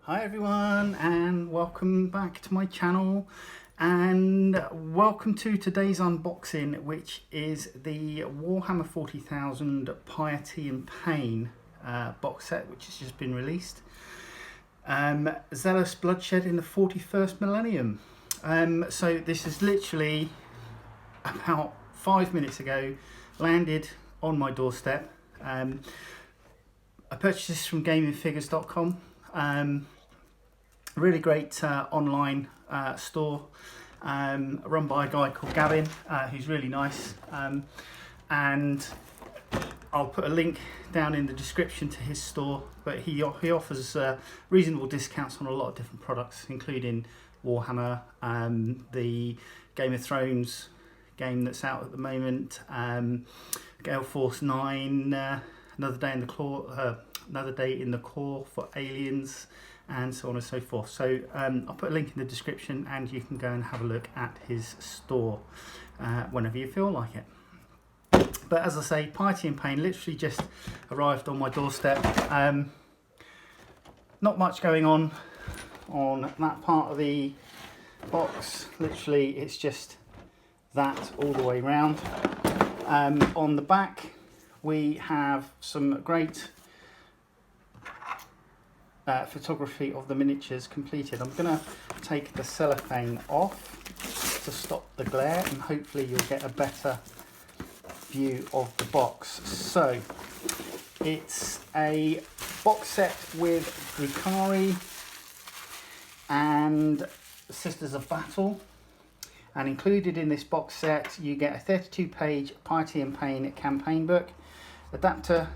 Hi everyone, and welcome back to my channel, and welcome to today's unboxing, which is the Warhammer 40,000 Piety and Pain box set, which has just been released. Zealous Bloodshed in the 41st Millennium. So this is literally about 5 minutes ago landed on my doorstep. I purchased this from gamingfigures.com. Really great online store run by a guy called Gavin, who's really nice, and I'll put a link down in the description to his store, but he offers reasonable discounts on a lot of different products, including Warhammer, the Game of Thrones game that's out at the moment, Gale Force 9, Another Day in the Core for Aliens, and so on and so forth. So I'll put a link in the description, and you can go and have a look at his store whenever you feel like it. But as I say, Piety and Pain literally just arrived on my doorstep. Not much going on that part of the box. Literally, it's just that all the way round. On the back, we have some great photography of the miniatures completed. I'm going to take the cellophane off to stop the glare, and hopefully you'll get a better view of the box. So it's a box set with Drukhari and Sisters of Battle, and included in this box set you get a 32-page Piety and Pain campaign book, adapter,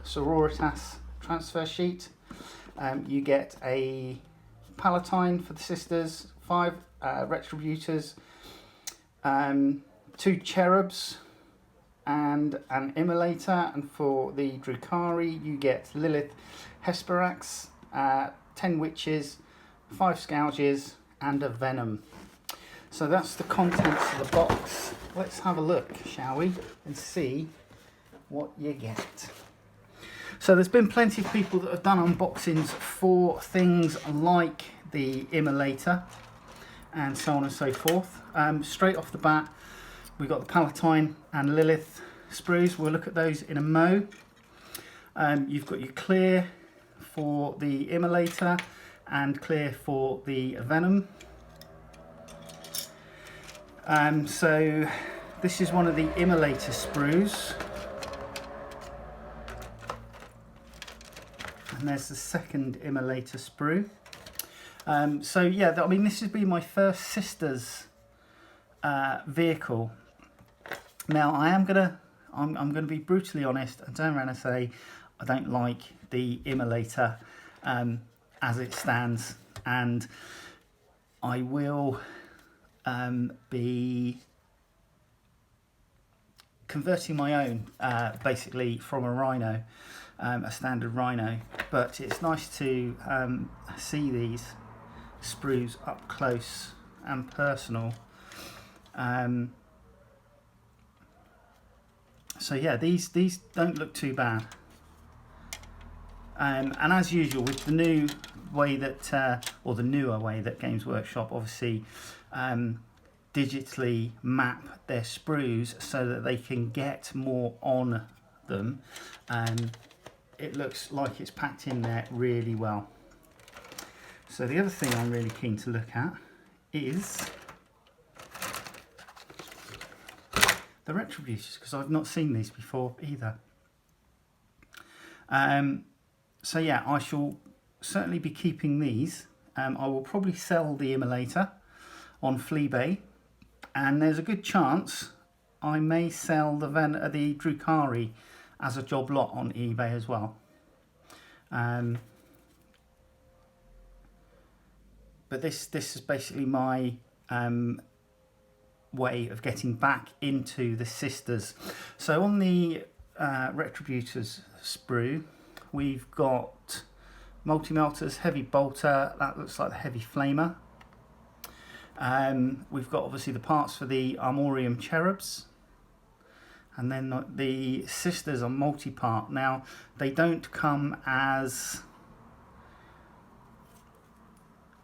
sororitas transfer sheet. You get a palatine for the sisters, 5 retributors, 2 cherubs, and an immolator. And for the Drukhari, you get Lilith Hesperax, 10 witches, 5 scourges, and a venom. So that's the contents of the box. Let's have a look, shall we, and see what you get. So there's been plenty of people that have done unboxings for things like the Immolator and so on and so forth. Straight off the bat, we've got the Palatine and Lilith sprues. We'll look at those in a mo. You've got your clear for the Immolator and clear for the Venom. So this is one of the Immolator sprues. And there's the second Immolator sprue. So yeah, I mean, this has been my first Sisters vehicle. Now I'm gonna be brutally honest and turn around and say I don't like the Immolator as it stands, and I will be converting my own basically from a Rhino. A standard Rhino, but it's nice to see these sprues up close and personal. So yeah, these don't look too bad. And as usual with the new way that, or the newer way that Games Workshop obviously digitally map their sprues so that they can get more on them. It looks like it's packed in there really well. So the other thing I'm really keen to look at is the retributors, because I've not seen these before either. So yeah, I shall certainly be keeping these. I will probably sell the Immolator on Fleabay, and there's a good chance I may sell the Drukhari as a job lot on eBay as well. But this is basically my way of getting back into the Sisters. So on the Retributors sprue, we've got multi-melters, heavy bolter, that looks like the heavy flamer. We've got obviously the parts for the Armorium cherubs. And then the Sisters are multi-part. Now, they don't come as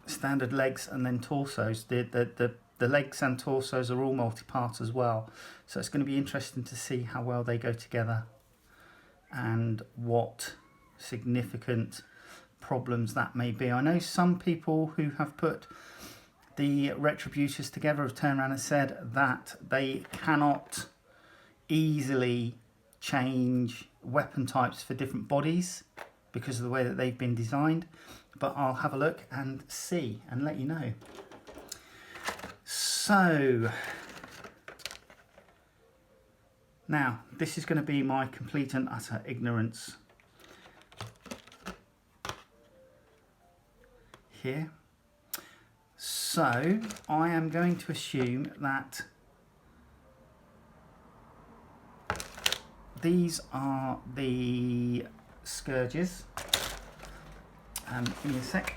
standard legs and then torsos. The legs and torsos are all multi-part as well, so it's going to be interesting to see how well they go together and what significant problems that may be. I know some people who have put the Retributors together have turned around and said that they cannot easily change weapon types for different bodies because of the way that they've been designed, but I'll have a look and see and let you know. So now this is going to be my complete and utter ignorance here. So I am going to assume that these are the scourges. Give me a sec.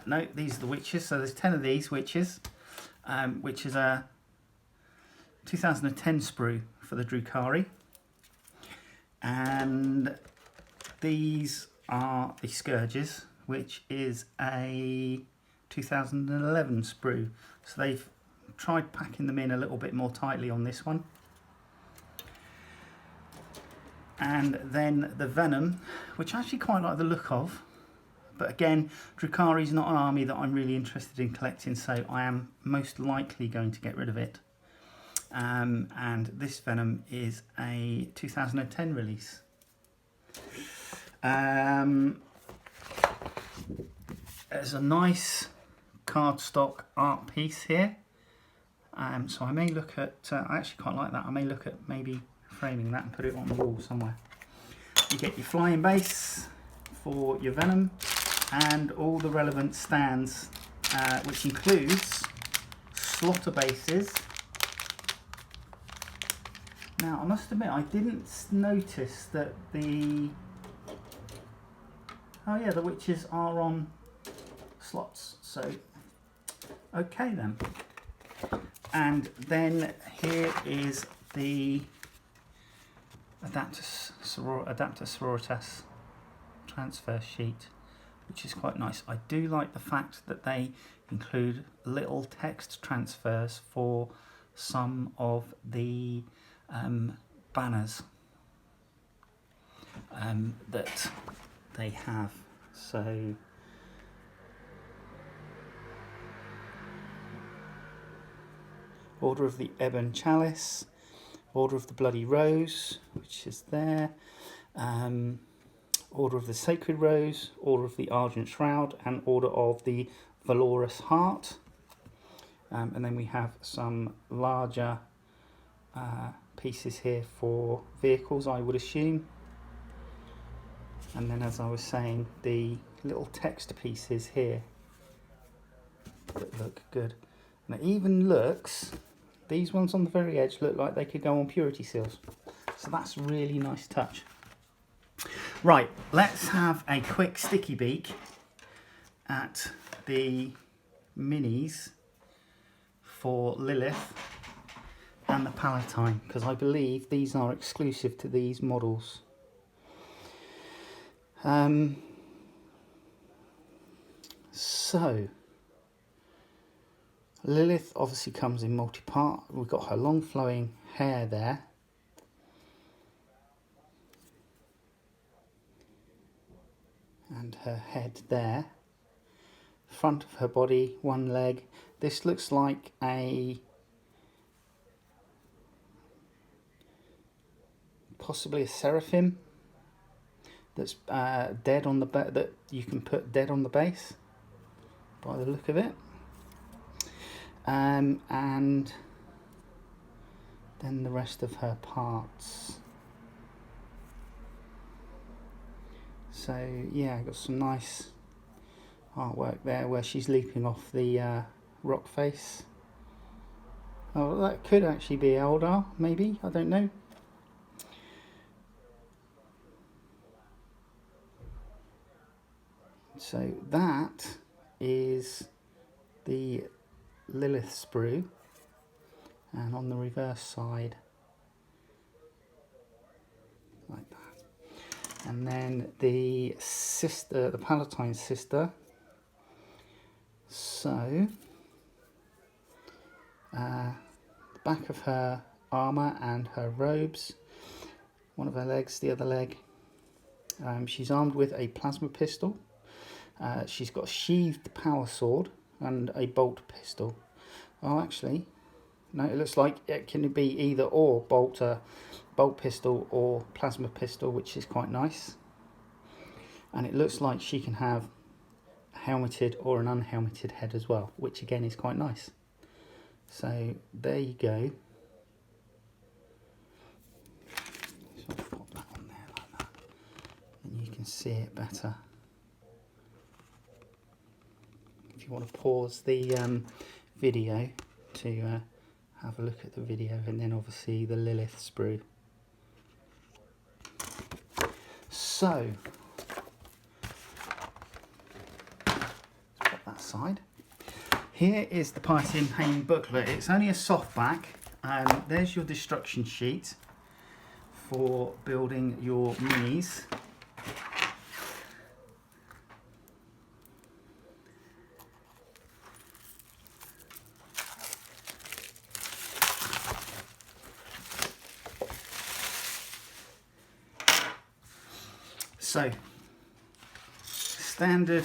No, these are the witches. So there's 10 of these witches, which is a 2010 sprue for the Drukhari. And these are the scourges, which is a 2011 sprue. So they've tried packing them in a little bit more tightly on this one. And then the venom, which I actually quite like the look of. But again, Drukhari is not an army that I'm really interested in collecting, so I am most likely going to get rid of it. And this venom is a 2010 release. There's a nice cardstock art piece here. So I may look at, I actually quite like that, I may look at maybe framing that and put it on the wall somewhere. You get your flying base for your venom and all the relevant stands, which includes slaughter bases. Now I must admit I didn't notice that the witches are on slots, so okay then. And then here is the Adapter Sororitas transfer sheet, which is quite nice. I do like the fact that they include little text transfers for some of the banners that they have. So Order of the Ebon Chalice, Order of the Bloody Rose, which is there, Order of the Sacred Rose, Order of the Argent Shroud, and Order of the Valorous Heart. And then we have some larger pieces here for vehicles, I would assume. And then, as I was saying, the little text pieces here that look good. And it even looks, these ones on the very edge look like they could go on purity seals. So that's a really nice touch. Right, let's have a quick sticky beak at the minis for Lilith and the Palatine, because I believe these are exclusive to these models. So Lilith obviously comes in multi-part. We've got her long flowing hair there. And her head there. Front of her body, one leg. This looks like a possibly a seraphim that's dead on the that you can put dead on the base by the look of it. And then the rest of her parts. So yeah, got some nice artwork there where she's leaping off the rock face. Oh, that could actually be Eldar, maybe, I don't know. So that is the Lilith sprue, and on the reverse side like that. And then the sister, the Palatine sister. So, the back of her armour and her robes, one of her legs, the other leg. She's armed with a plasma pistol. She's got a sheathed power sword and a bolt pistol. Oh, actually, no, it looks like it can be either or, bolt pistol or plasma pistol, which is quite nice. And it looks like she can have a helmeted or an unhelmeted head as well, which again is quite nice. So there you go. So I'll pop that on there like that, and you can see it better. If you want to pause the video to have a look at the video, and then obviously the Lilith sprue. So let's put that aside. Here is the Piety booklet. It's only a softback. There's your destruction sheet for building your minis. So, standard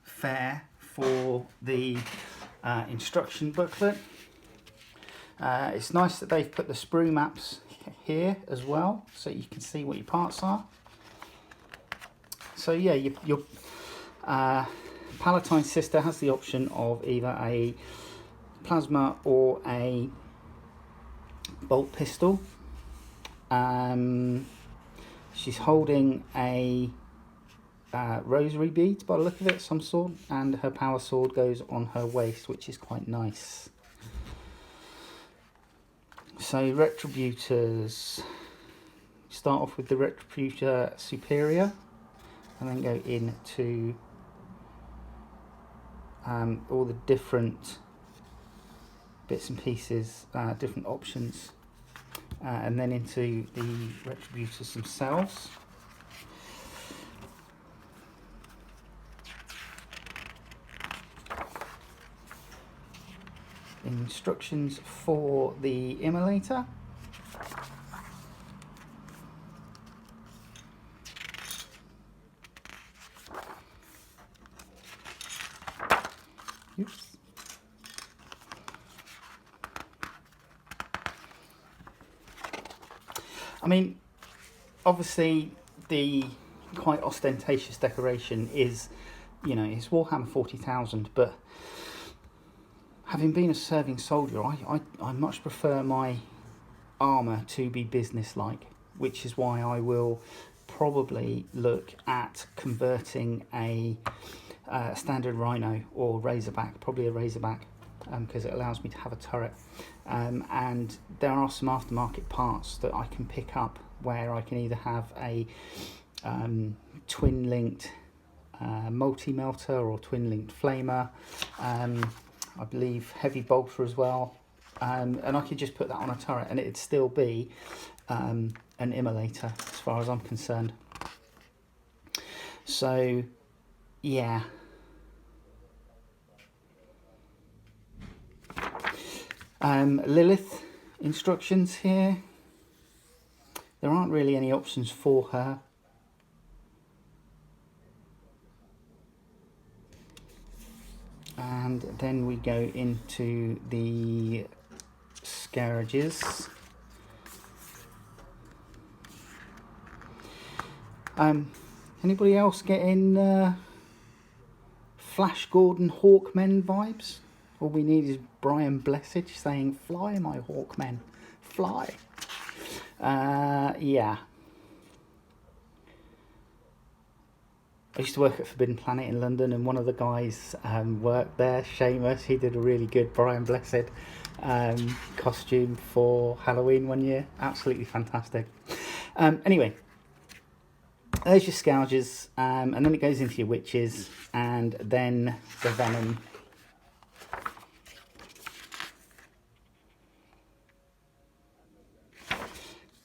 fare for the instruction booklet. It's nice that they've put the sprue maps here as well, so you can see what your parts are. So yeah, your Palatine sister has the option of either a plasma or a bolt pistol. She's holding a rosary bead by the look of it, some sort, and her power sword goes on her waist, which is quite nice. So Retributors, start off with the Retributor Superior and then go into all the different bits and pieces, different options, and then into the Retributors themselves. Instructions for the Immolator. Oops. I mean, obviously the quite ostentatious decoration is, you know, it's Warhammer 40,000, but having been a serving soldier, I much prefer my armour to be business-like, which is why I will probably look at converting a standard Rhino or Razorback, probably a Razorback, because it allows me to have a turret. And there are some aftermarket parts that I can pick up where I can either have a twin-linked multi-melter or twin-linked flamer, I believe heavy bolter as well, and I could just put that on a turret and it'd still be an Immolator as far as I'm concerned. So yeah, Lilith instructions here. There aren't really any options for her. And then we go into the Scourges. Anybody else getting Flash Gordon Hawkmen vibes? All we need is Brian Blessage saying, "Fly, my Hawkmen, fly." Yeah. I used to work at Forbidden Planet in London, and one of the guys worked there, Seamus. He did a really good Brian Blessed costume for Halloween one year. Absolutely fantastic. Anyway, there's your Scourges, and then it goes into your Witches, and then the Venom.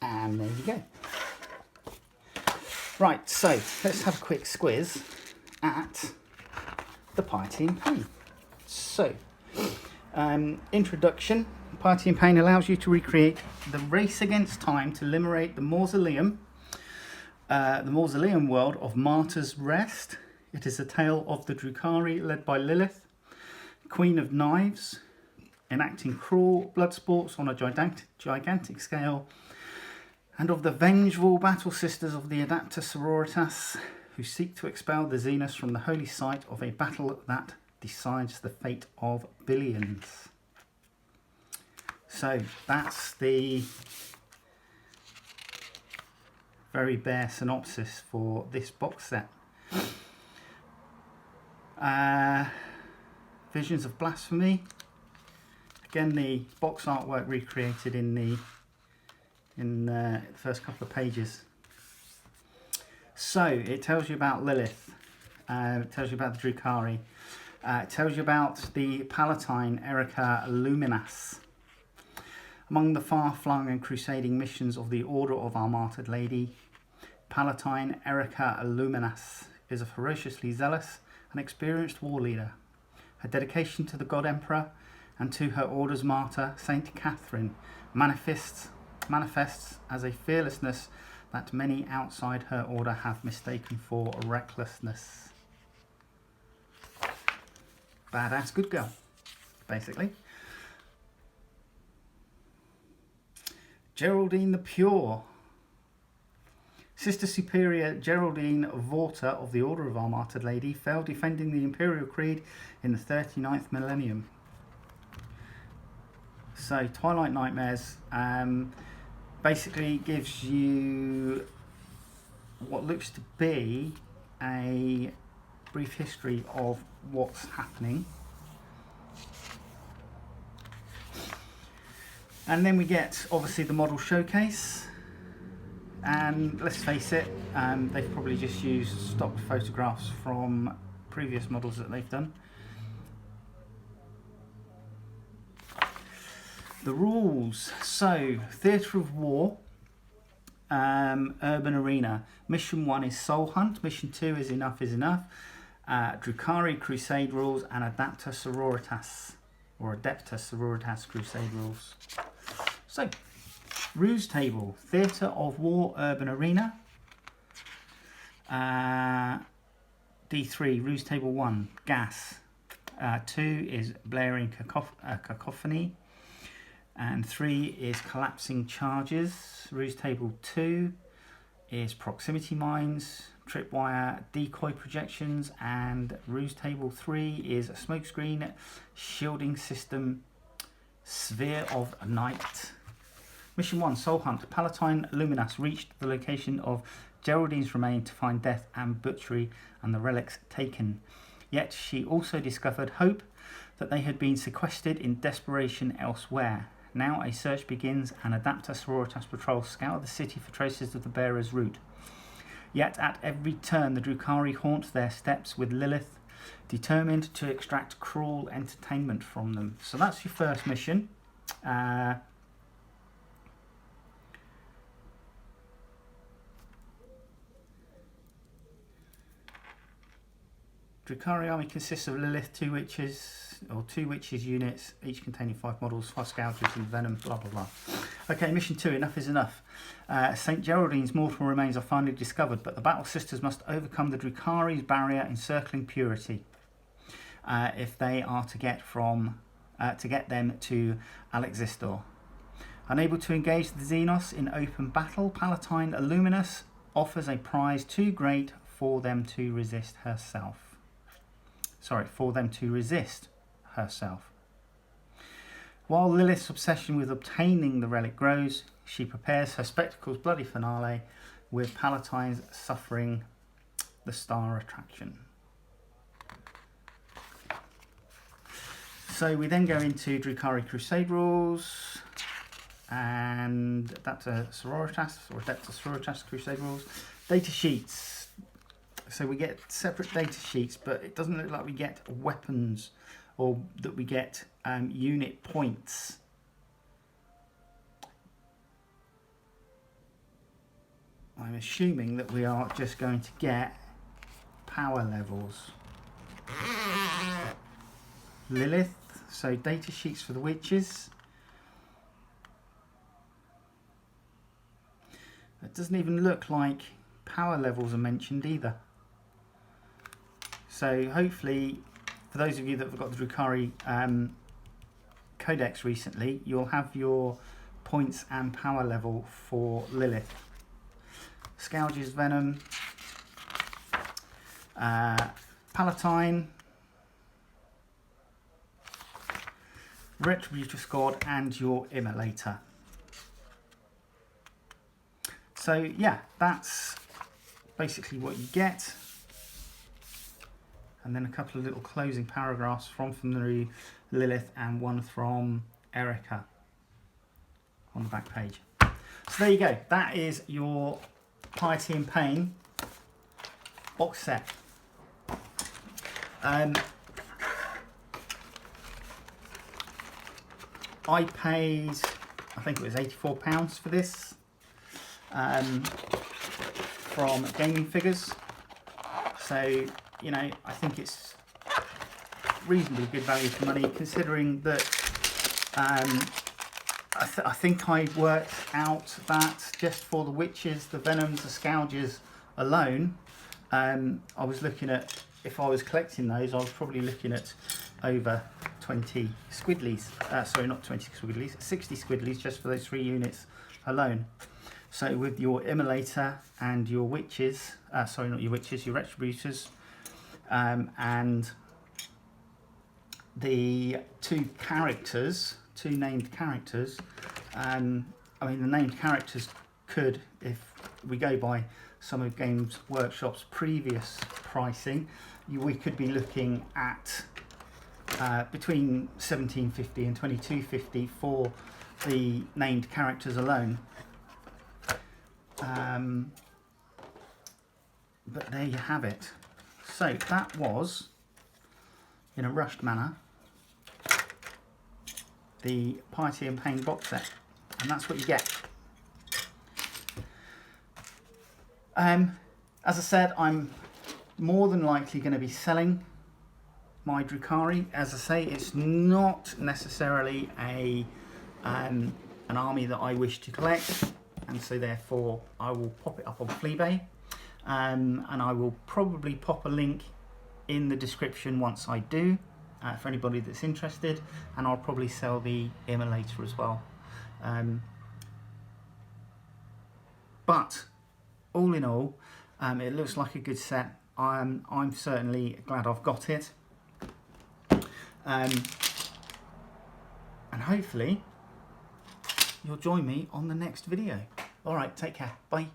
And And there you go. Right, so let's have a quick squiz at the Piety in Pain. So, introduction. Piety in Pain allows you to recreate the race against time to liberate the mausoleum world of Martyr's Rest. It is a tale of the Drukhari led by Lilith, Queen of Knives, enacting cruel blood sports on a gigantic scale, and of the vengeful battle sisters of the Adapta Sororitas, who seek to expel the Xenos from the holy site of a battle that decides the fate of billions. So that's the very bare synopsis for this box set. Visions of Blasphemy. Again, the box artwork recreated in the first couple of pages. So it tells you about Lilith. It tells you about the Drukhari. It tells you about the Palatine Erica Luminas. Among the far-flung and crusading missions of the Order of Our Martyred Lady, Palatine Erica Luminas is a ferociously zealous and experienced war leader. Her dedication to the God Emperor and to her order's martyr, Saint Catherine, manifests as a fearlessness that many outside her order have mistaken for recklessness. Badass good girl, basically. Geraldine the Pure. Sister Superior Geraldine Vorta of the Order of Our Martyred Lady fell defending the Imperial Creed in the 39th millennium. So Twilight Nightmares basically gives you what looks to be a brief history of what's happening. And then we get obviously the model showcase, and let's face it, they've probably just used stock photographs from previous models that they've done. The rules. So, Theatre of War, Urban Arena. Mission 1 is Soul Hunt. Mission 2 is Enough is Enough. Drukhari Crusade rules and Adapta Sororitas, or Adepta Sororitas Crusade rules. So, Ruse Table. Theatre of War, Urban Arena. D3, Ruse Table 1, Gas. 2 is Blaring Cacophony. And 3 is Collapsing Charges. Ruse Table 2 is Proximity Mines, Tripwire, Decoy Projections, and Ruse Table 3 is Smokescreen, Shielding System, Sphere of Night. Mission 1, Soul Hunt. Palatine Luminas reached the location of Geraldine's remain to find death and butchery and the relics taken. Yet she also discovered hope that they had been sequestered in desperation elsewhere. Now a search begins, and Adapta Sororitas patrols scour the city for traces of the bearer's route. Yet at every turn the Drukhari haunt their steps with Lilith, determined to extract cruel entertainment from them. So that's your first mission. Drukhari army consists of Lilith, two witches units, each containing 5 models, 5 scouters and venom, blah blah blah. Okay, mission 2, Enough is Enough. St. Geraldine's mortal remains are finally discovered, but the battle sisters must overcome the Drukhari's barrier encircling purity if they are to get them to Alexistor. Unable to engage the Xenos in open battle, Palatine Illuminus offers a prize too great for them to resist herself. While Lilith's obsession with obtaining the relic grows, she prepares her spectacle's bloody finale with Palatine's suffering the star attraction. So we then go into Drukhari Crusade rules and Adapta Sororitas Crusade rules. Data sheets. So we get separate data sheets, but it doesn't look like we get weapons or that we get unit points. assuming that we are just going to get power levels. Lilith, so data sheets for the witches. It doesn't even look like power levels are mentioned either. So hopefully, for those of you that have got the Drukhari codex recently, you'll have your points and power level for Lilith. Scourge's Venom, Palatine, Retributor Squad, and your Immolator. So yeah, that's basically what you get. And then a couple of little closing paragraphs from the Lilith and one from Erica on the back page. So there you go. That is your Piety and Pain box set. I paid, I think it was £84 for this from Gaming Figures. So, you know, I think it's reasonably good value for money, considering that I think I worked out that just for the witches, the venoms, the scourges alone, I was looking at, if I was collecting those, I was probably looking at over 20 squidleys. Sorry, not 20 squidleys, 60 squidleys just for those 3 units alone. So with your Immolator and your witches, sorry, not your witches, your retributors, and the 2 characters, 2 named characters. I mean, the named characters could, if we go by some of Games Workshop's previous pricing, we could be looking at between £17.50 and £22.50 for the named characters alone. But there you have it. So that was, in a rushed manner, the Piety and Pain box set, and that's what you get. As I said, I'm more than likely going to be selling my Drukhari. As I say, it's not necessarily an army that I wish to collect, and so therefore I will pop it up on Fleabay, and I will probably pop a link in the description once I do, for anybody that's interested, and I'll probably sell the Immolator as well. But all in all, it looks like a good set. I'm certainly glad I've got it, and hopefully you'll join me on the next video. All right, take care, bye.